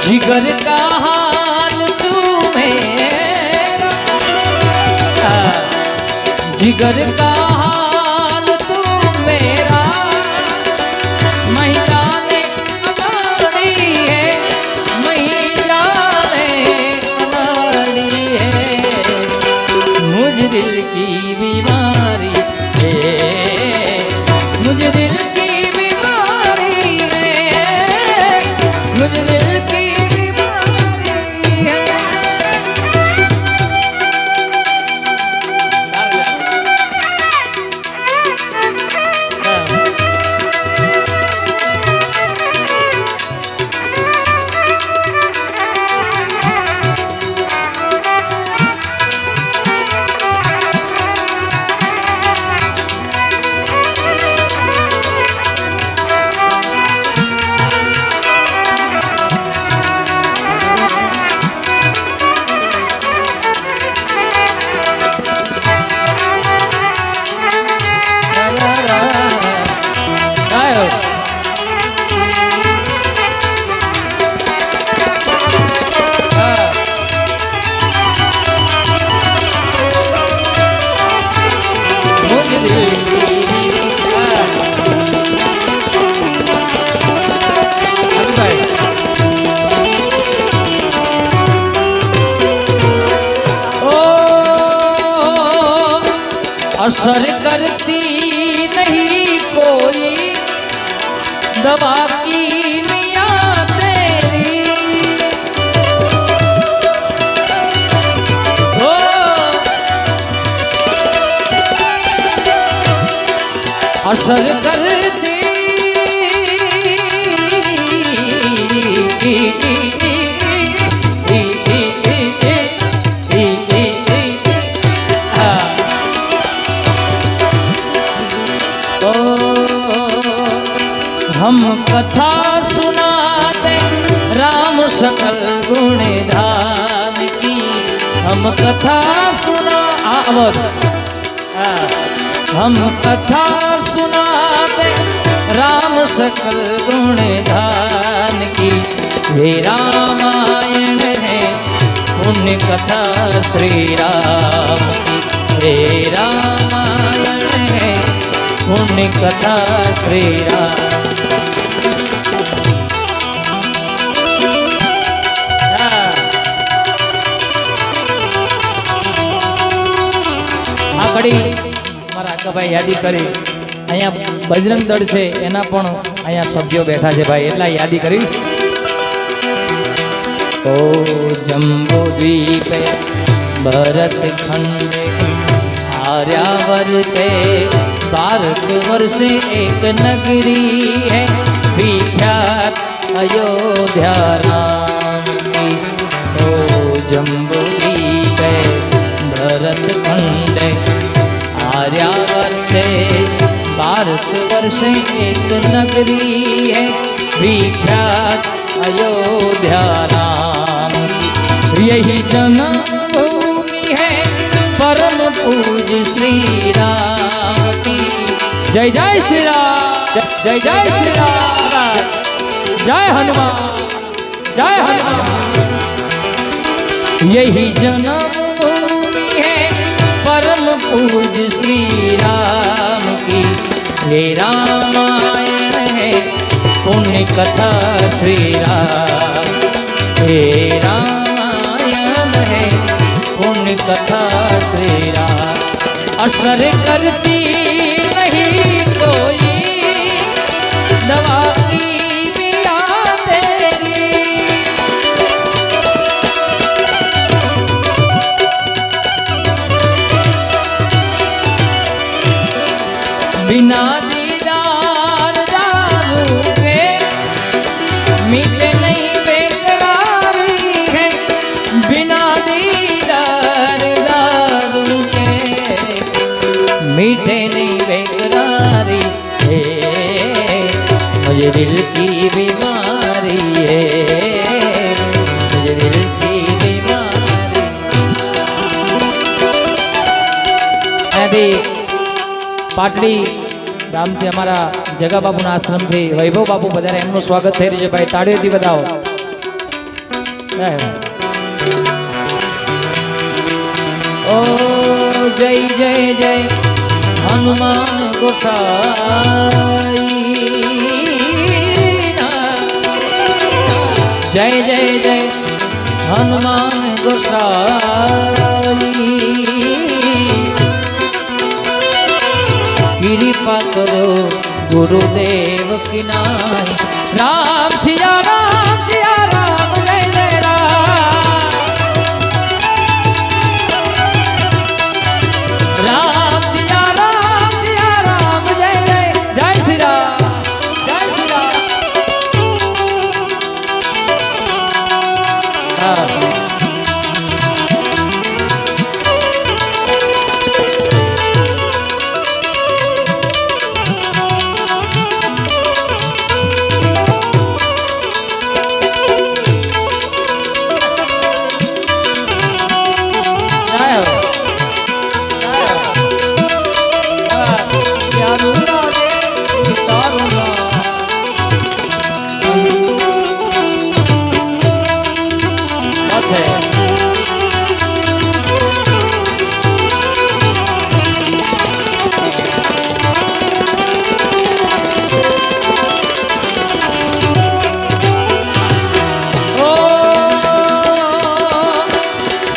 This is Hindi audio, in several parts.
जिगर का हाल तू मेरा, जिगर का हाल तू मेरा, महिला ने अनाड़ी है, महिला ने अनाड़ी है, मुझ दिल की बीमारी है, मुझ दिल की बीमारी है, मुझ दिल की असर करती नहीं कोई दवा की मियां तेरी, हो असर करती हम कथा सुनाते राम सकल गुण धान की, हम कथा सुना आवत, हम कथा सुनाते राम सकल गुण धान की, हे रामायण है पुण्य कथा श्री राम की, हे रामायण है पुण्य कथा श्री राम। મારા આકાભાઈ યાદી કરી, અહીંયા બજરંગ દળ છે એના પણ અહીંયા સભ્યો બેઠા છે ભાઈ, એટલા યાદી કરી। ઓ જંબુ દ્વીપે ભરત ખંડે आर्यावर्ते भारत वर्ष एक नगरी है, विख्यात अयोध्या राम की, तो जम्बूद्वीप भरत खंड आर्यावर्ते भारत वर्ष एक नगरी है, विख्यात अयोध्या राम की, यही जन्मभूमि है परम पूज श्री राम की। जय जय श्री राम, जय जय श्री राम, जय हनुमान, जय हनुमान। यही जन्मभूमि है परम पूज श्री राम की, ये रामायण है पुण्य कथा श्री राम, हे रामायण है पुण्य कथा श्री राम। असर करती नहीं कोई दवा की बिना तेरी, बिना दीदार दारू के मीठे नहीं बेकरारी है, बिना दीदार दारू के मीठे नहीं बेकरारी है, मुझे दिल की बीमारी है, मुझे दिल की बीमारी। अभी पाटड़ी गामथी अमरा जगा बाबूना आश्रमथी वैभव बाबू पधार्या, एमनुं स्वागत थई रह्युं छे भाई, ताळीओथी बधाओ। ओ जय जय जय हनुमान गोसाई जय जय जय हनुमान गोसाई कृपा करो गुरुदेव की नाई राम सिया राम जय जय राम सिया राम जय जय जय श्री राम जय श्री राम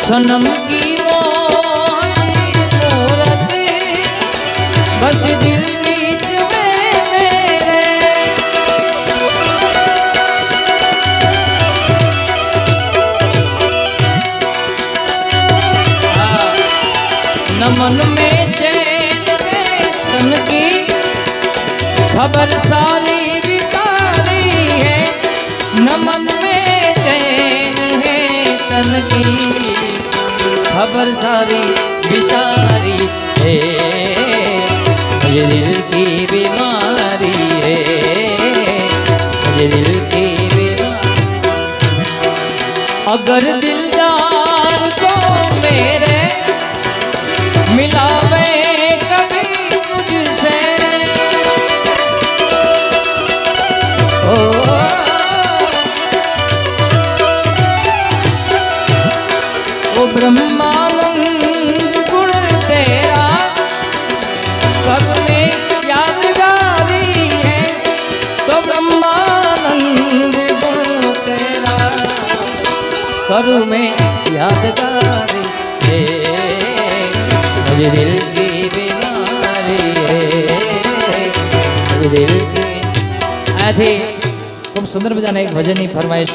सनम की मूरत बस दिल बीच में मेरे न मन में चैन है तन की खबर सारी विसारी है न मन में चैन है तन की खबर सारी बिसारी है मुझे दिल की बीमारी है मुझे दिल की बीमारी अगर दिलदार को मेरे मिलावे कभी तुझसे ओ ब्रह्मानंद गुण तेरा सब में यादगारी है तो ब्रह्मानंद गुण तेरा करू में यादगारी है मुझे दिल की बीमारी है मुझे दिल की आથી ખૂબ સુંદર મજાના એક ભજનની ફરમાઈશ